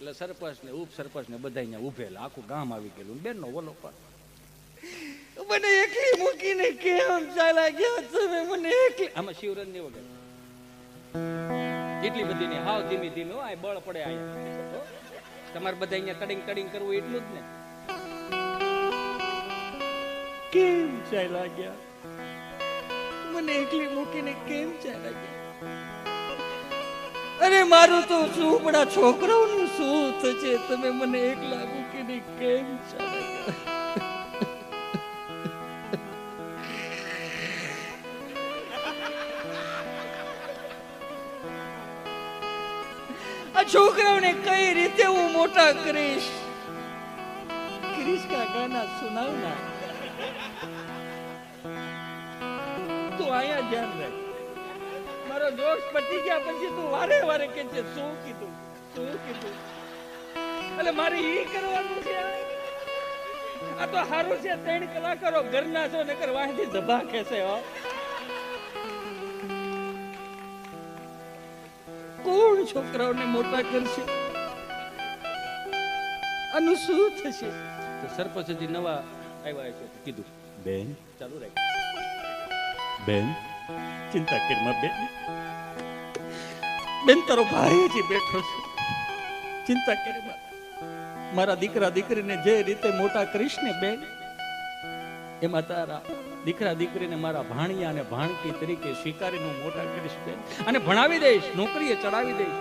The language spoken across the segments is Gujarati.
એટલે સરપંચ ને ઉપસરપંચ ને બધા અહીંયા ઉભેલા, આખું ગામ આવી ગયેલું. બેન નો બોલો પણ મને એકલી મૂકીને કેમ ચાલ્યા ગયા તમે? મને એકલી આમાં શિવરન ની વગર એટલી બધી ને હાવ ધીમી ધીમી આ બળ પડે આયા. તમારે બધા અહીંયા તડિંગ તડિંગ કરવું એટલું જ ને. કેમ ચાલ્યા ગયા? મને એકલી મૂકીને કેમ ચાલ્યા ગયા? અરે મારું તો ઝૂંપડા છોકરાઓનું શું થશે? તમે મને એકલા મૂકીને કેમ ચાલ્યા ગયા? આ છોકરાઓને કઈ રીતે હું મોટા કરીશ? ક્રિશ કા ગાના સુનાવ ના. તું અહીંયા ધ્યાન રાખ. મારો જોશ પતી ગયા પછી તું વારે વારે કે છે શું કીધું શું કીધું. એટલે મારે ઈ કરવાનું છે. આ તો હારું છે 3 કલાકારો ઘરના છો નકર વાંથી ધબા ખેસે. હો કોણ છોકરાઓને મોટા કરશે? આનું શું થશે? તો સરપંચજી નવા આવ્યા છે કીધું બેન ચાલુ રાખ. બેન ચિંતા કરીમાં બેન. બેન તારો ભાઈ જ બેઠો છે. ચિંતા કરીમાં મારા દીકરા દીકરીને જે રીતે મોટા કરીશ ને બેન, એમાં તારા દીકરા દીકરીને મારા ભાણિયા અને ભાણકી તરીકે સ્વીકારીને મોટા કરીશ બેન. અને ભણાવી દઈશ, નોકરીએ ચડાવી દઈશ,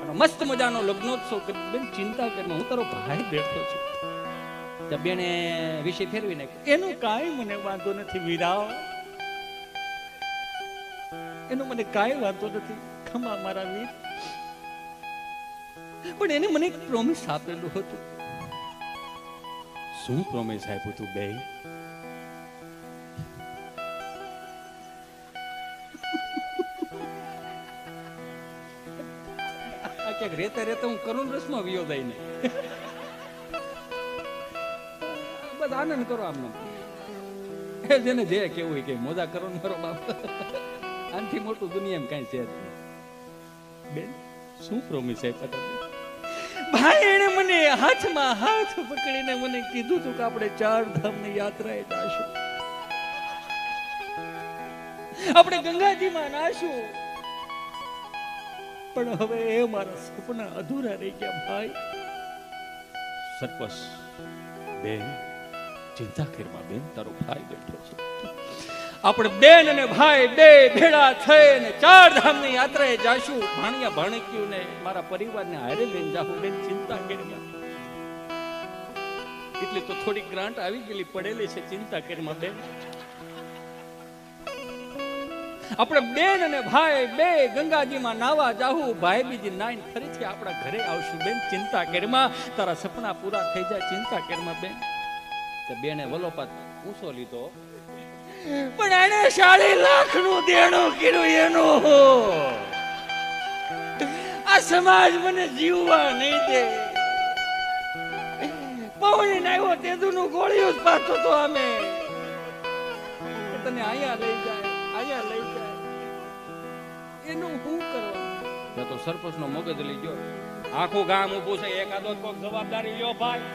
અને મસ્ત મજાનો લગ્નોત્સવ કરી બેન. ચિંતા કરીમાં હું તારો ભાઈ બેઠો છું. ત્યાં બેને વિષય ફેરવી નાખ્યો. એનું કાંઈ મને વાંધો નથી વીરા, એનો મને કાંઈ વાંધો નથી. ખમા મારા વીર. પણ એને મને એક પ્રોમિસ આપેલું હતું. શું પ્રોમિસ આપ્યું તું બે? ક્યાંક રેતા રેતા હું કરુણ રસમાં વિયો જાય ને. બસ આનંદ કરો આમને. જેને જે કેવું કે મોજા કરો ને મારો બાપ. આનથી મોટું દુનિયામાં કઈ છે જ નહીં. બેન શું પ્રોમિસ આપ્યા તમે? ભાઈ એને મને હાથમાં હાથ પકડીને મને કીધું તું કે આપણે 4 ધામની યાત્રાએ જાશું, આપણે ગંગાજીમાં નાશું. પણ હવે એ મારા સપના અધૂરા રહી ગયા ભાઈ. સરપંચ બેન ચિંતા કરીમાં બેન, તારો ભાઈ બેઠો છે. આપણે બેન અને ભાઈ બે ભેળા થઈને 4 ધામની યાત્રાએ જાશું. ભાણિયા ભાણકીઓને મારા પરિવારને હારે લઈને જાશું બેન. ચિંતા કરીમાં. એટલે તો થોડી ગ્રાન્ટ આવી ગયેલી પડેલી છે. ચિંતા કરીમાં બેન. આપણે બેન અને ભાઈ બે ગંગાજીમાં નાવા જાહું. ભાઈ બીજી નાઈન ફરીથી આપણા ઘરે આવશું બેન. ચિંતા કરીમાં. તારા સપના પૂરા થઈ જાય. ચિંતા કરીમાં બેન. તો બેને વલોપાત ઊંચો લીધો, પણ એને 40 લાખ નું દેણું કર્યું એનું. આ સમાજ મને જીવવા નહીં દે. પવન આવ્યો તેદુનું ગોળિયું જ પાતો તો અમે. તને અહીંયા લઈ જાય, અહીંયા લઈ જાય. એનું શું કરવાનું? તો સરપંચ નો મગજ લઈ ગયો. આખું ગામ ઊભું છે. એકાદો કોઈક જવાબદારી લ્યો ભાઈ.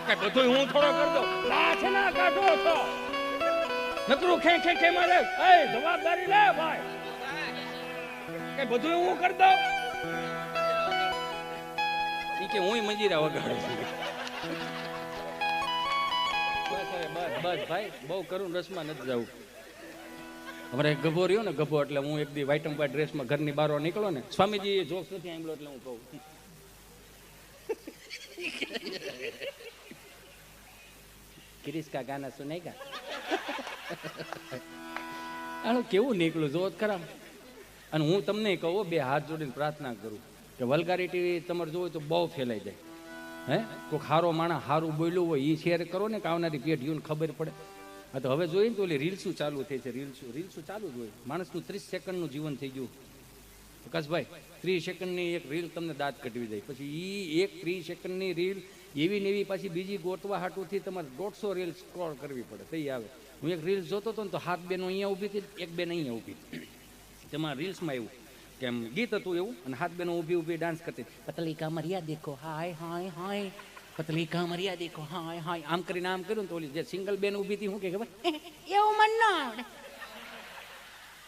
કે બધું હું થોડો કરી દઉં? લાછ ના કાઢો છો. નકરું ખે ખે ખે મારે. એ જવાબદારી લે ભાઈ. કે બધું હું કરી દઉં? ઈ કે હું મંજીરા વગાડું છું. બસ બસ ભાઈ, બહુ કરું રસમાં નથી જવું. અમારે એક ગભો રહ્યો ને, ગભો એટલે હું એક દી વ્હાઈટ એન્ડ વ્હાઈટ ડ્રેસમાં ઘરની બહાર નીકળો ને, સ્વામીજી જોક્સ નથી આંબળો એટલે હું કહું ક્રિશ કા ગાના સુનેગા. આનું કેવું નીકળું જોત ખરા. અને હું તમને કહું, 2 હાથ જોડીને પ્રાર્થના કરું કે વલ્ગારિટી તમારે જોવું તો બહુ ફેલાઈ જાય. હે કોઈક હારો માણસ હારું બોલ્યું હોય એ શેર કરો ને કે આવનારી પેઢીઓને ખબર પડે. હા તો હવે જોઈએ ને તો ઓલી રીલ્સું ચાલુ થઈ છે. રીલ્સું ચાલુ જ હોય. માણસનું 30 સેકન્ડનું જીવન થઈ ગયું. પ્રકાશભાઈ 30 સેકન્ડની એક રીલ તમને દાંત કટવી જાય. પછી એ એક 30 સેકન્ડની રીલ એવી ને એવી પાછી બીજી ગોતવા હાટુથી તમારે 150 રીલ સ્ક્રોલ કરવી પડે તઈ આવે. હું એક રીલ જોતો હતો ને તો હાથ બેનો અહીંયા ઊભી હતી, એક બેન અહીંયા ઊભી. તેમાં રીલ્સમાં એવું કેમ ગીત હતું એવું, અને હાથ બેનો ઊભી ઊભી ડાન્સ કરતી, પતલી કામરિયા દેખો હાય હાય હાય, પતલી કામરિયા દેખો હાય હાય, આમ કરીને આમ કર્યું ને તો ઓલી જે સિંગલ બેન ઊભી હતી, શું કે ખબર, એવું મન ન આવડે,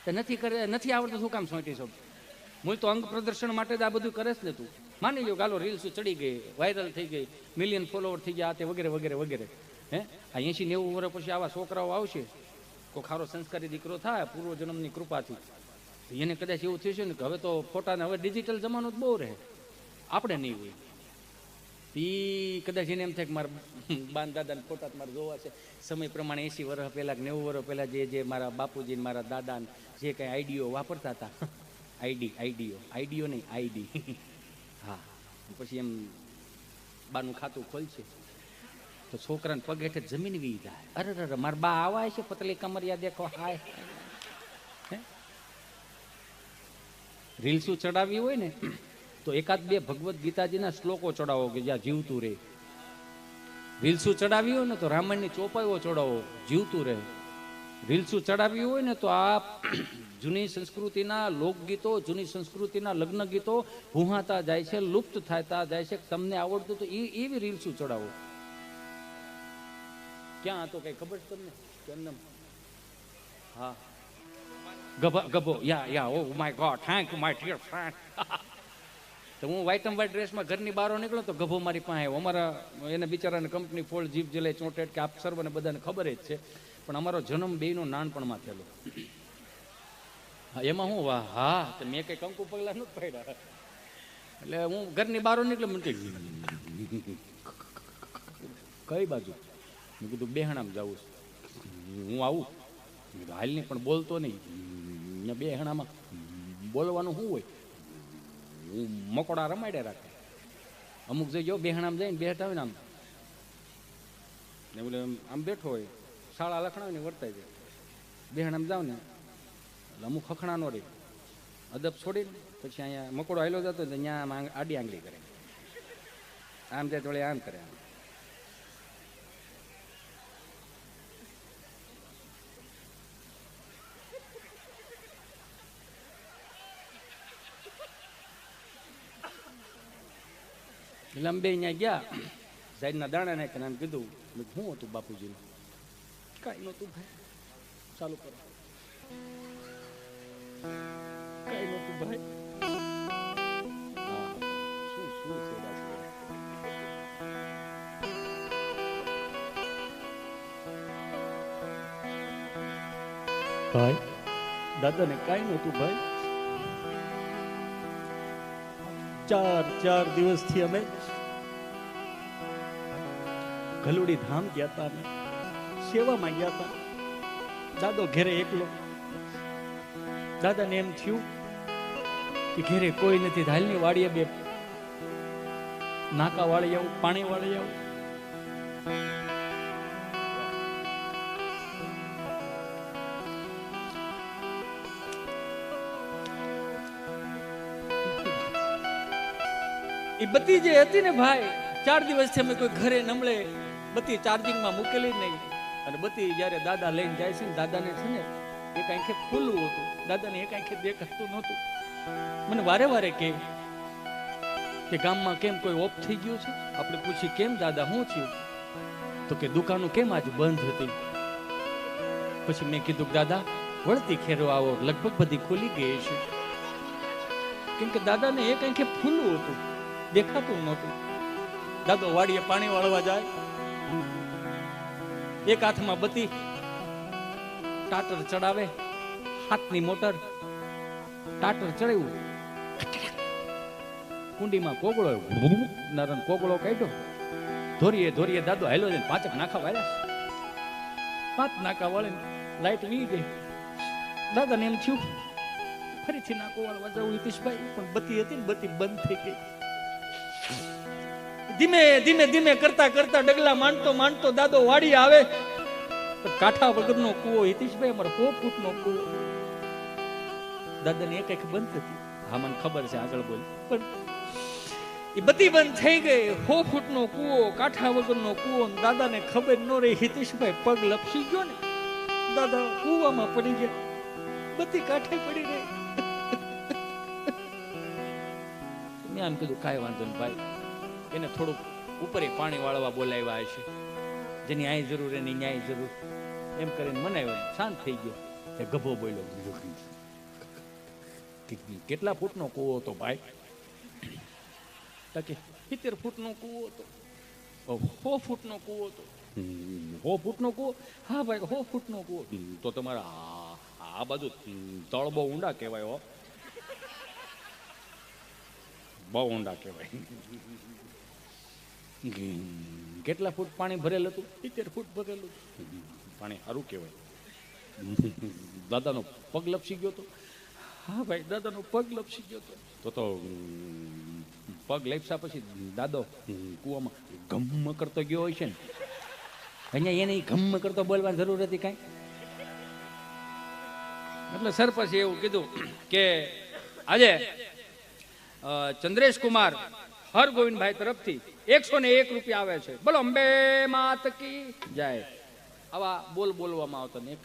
તો નથી આવડતું શું કામ સોંટી છો? હું તો અંગ પ્રદર્શન માટે જ આ બધું કરે છે ને. તું માની લો ગાલો રીલ્સ ચડી ગઈ, વાયરલ થઈ ગઈ, મિલિયન ફોલોવર થઈ ગયા, તે વગેરે વગેરે વગેરે. હે આ 80-90 વર્ષ પછી આવા છોકરાઓ આવશે, કોઈ ખારો સંસ્કારી દીકરો થાય પૂર્વ જન્મની કૃપાથી, એને કદાચ એવું થયું છે ને કે હવે તો ફોટાને હવે ડિજિટલ જમાનો જ બહુ રહે, આપણે નહીં હોય. એ કદાચ એને એમ થાય કે મારા બાન દાદાને ફોટા મારે જોવા છે. સમય પ્રમાણે 80 વર્ષ પહેલાં કે 90 વર્ષ પહેલાં જે મારા બાપુજી મારા દાદાને જે કંઈ આઈડીઓ વાપરતા હતા, આઈડીઓ નહીં આઈડી, હા, પછી એમ બાનું ખાતું ખોલશે તો છોકરાને પગ હેઠે જમીન વી જાય, અરે મારા બા આવા છે, પતલી કમરિયા દેખો હાય. રીલ્સું ચડાવી હોય ને તો એકાદ બે ભગવદ્ ગીતાજીના શ્લોકો ચડાવો કે જ્યાં જીવતું રહે. રીલ્સું ચડાવી હોય ને તો રામાયણની ચોપાઈઓ ચડાવો, જીવતું રહે. રીલ્સું ચડાવી હોય ને તો આ જૂની સંસ્કૃતિના લોકગીતો, જૂની સંસ્કૃતિના લગ્ન ગીતો ભૂહાતા જાય છે, લુપ્ત થતા જાય છે. તમને આવડતું તો એવી રીલ્સું ચડાવો. ક્યાં હતો કઈ ખબર છે તમને? કેમ? હા, ગભો યા oh my god, thank you my dear friend. તો હું વ્હાઈટ એન્ડ વ્હાઈટ ડ્રેસમાં ઘરની બહાર નીકળ્યો તો ગભો મારી પાસે આવ્યો. અમારા એને બિચારાને કંપની ફોલ્ડ જીપ જલે ચોંટેટ કે આપ સર્વને બધાને ખબર જ છે, પણ અમારો જન્મ બેયનો નાનપણમાં થયેલો. એમાં હું હા તો મેં કઈ કંકુ પગલા નથી પડ્યા, એટલે હું ઘરની બહાર નીકળ્યો, મને કઈ બાજુ? મેં કીધું બેહણામાં જવું છે. હું આવું હાલ નહીં, પણ બોલતો નહીં. બેહણામાં બોલવાનું શું હોય? હું મકોડા રમાડે રાખે. અમુક જગ્યાઓ બેહણામાં જઈને બેઠા હોય ને આમ ને બોલે આમ બેઠો હોય, શાળા લખણાવે ને વર્તાય જાય. બેહણામાં જાવ ને એટલે અમુક ખખણા નો રહે, અદબ છોડીને પછી અહીંયા મકોડો હાલ્યો જતો તો ત્યાં આડી આંગળી કરે, આમ જાય તો આમ કરે. એટલે અમે બે અહીંયા ગયા, સાઈડના દાણા નાખ્યા, આમ કીધું શું હતું બાપુજીનું? કાંઈ નહોતું ભાઈ, ચાલુ કરો. કાંઈ નહોતું ભાઈ. હા શું છે ભાઈ? દાદાને કાંઈ નહોતું ભાઈ. 4 દિવસથી અમે ગલુડી ધામ ગયા હતા, અમે સેવામાં ગયા હતા. દાદો ઘેરે એકલો. દાદાને એમ થયું કે ઘેરે કોઈ નથી, હાલની વાડીએ બે નાકા વાળી આવું, પાણી વાળી આવું. એ બત્તી જે હતી ને ભાઈ, 4 દિવસથી અમે કોઈ ઘરે નમળે બત્તી ચાર્જિંગમાં મૂકેલી નહીં. અને બત્તી જયારે દાદા લઈને જાય છે ને, દાદાને છે ને એક આંખે ખુલ્લું હતું, દાદાને એક આંખે દેખાતું નહોતું. મને વારે વારે કે ગામમાં કેમ કોઈ ઓફ થઈ ગયું છે? આપણે પૂછી કેમ દાદા શું થયું? તો કે દુકાનો કેમ આજ બંધ હતી. પછી મેં કીધું દાદા વળતી ખેરો આવો, લગભગ બધી ખુલી ગઈ છે. કેમ કે દાદાને એક આંખે ખુલ્લું હતું, દેખાતું નહોતું. દાદો વાડીએ પાણી વાળવા જાય, એક હાથમાં બત્તી, ટાટર ચડાવે, હાથની મોટર, ટાટર ચડાવ્યું, કુંડીમાં કોગળો નારણ કોગળો કાઢ્યો, ધોરીએ દાદો હાલો જઈને 5 નાખા વાળ્યા. 5 નાખા વાળે લાઈટ વી ગઈ. દાદાને એમ થયું ફરીથી નાકો વાળવા જવું હિતેશભાઈ, પણ બત્તી હતી ને બત્તી બંધ થઈ ગઈ. ધીમે કરતા ડગલા માંડતો દાદો વાડી આવે. કાંઠા વગરનો કૂવો હિતેશભાઈ, અમારો 100 ફૂટનો કૂવો. દાદાની એક બંધ હતી. હા મને ખબર છે, આગળ બોલ. પણ એ બધી બંધ થઈ ગઈ. 100 ફૂટનો કૂવો, કાંઠા વગરનો કૂવો. દાદાને ખબર ન રહી, હિતેશભાઈ પગ લપસી ગયો ને, દાદા કૂવામાં પડી ગયા, બધી કાંઠે પડી ગઈ. ત્યાં એમ કીધું કાંઈ વાંધો નહીં ભાઈ, એને થોડુંક ઉપર પાણી વાળવા બોલાવ્યા હશે, જેની અહીં જરૂર એની ન્યાય જરૂર, એમ કરીને મનાવ્યો, શાંત થઈ ગયો. એ ગભો બોલ્યો, કેટલા ફૂટનો કૂવો હતો ભાઈ? કે 70 ફૂટનો કૂવો હતો. 100 ફૂટનો કૂવો હતો. 100 ફૂટનો કૂવો? હા ભાઈ 100 ફૂટનો કૂવો. તો તમારા આ બાજુ તળ બહુ ઊંડા કહેવાય હો, બહુ ઊંડા કહેવાય. કેટલા ફૂટ પાણી ભરેલ હતું? 70 ફૂટ ભરેલું પાણી. સારું કહેવાય. દાદાનો પગ લપસી ગયો તો? હા ભાઈ દાદાનો પગ લપસી ગયો તો પગ લપસ્યા પછી દાદો કૂવામાં ગમ કરતો ગયો હોય છે ને, અહીંયા એને ગમ કરતો બોલવાની જરૂર હતી કાંઈ? એટલે સરપંચે એવું કીધું કે આજે ચંદ્રેશ કુમાર હરગોવિંદભાઈ તરફથી 101 રૂપિયા આવે છે. બોલો અંબે માત કી જય. આવા બોલવામાં આવતા ને એક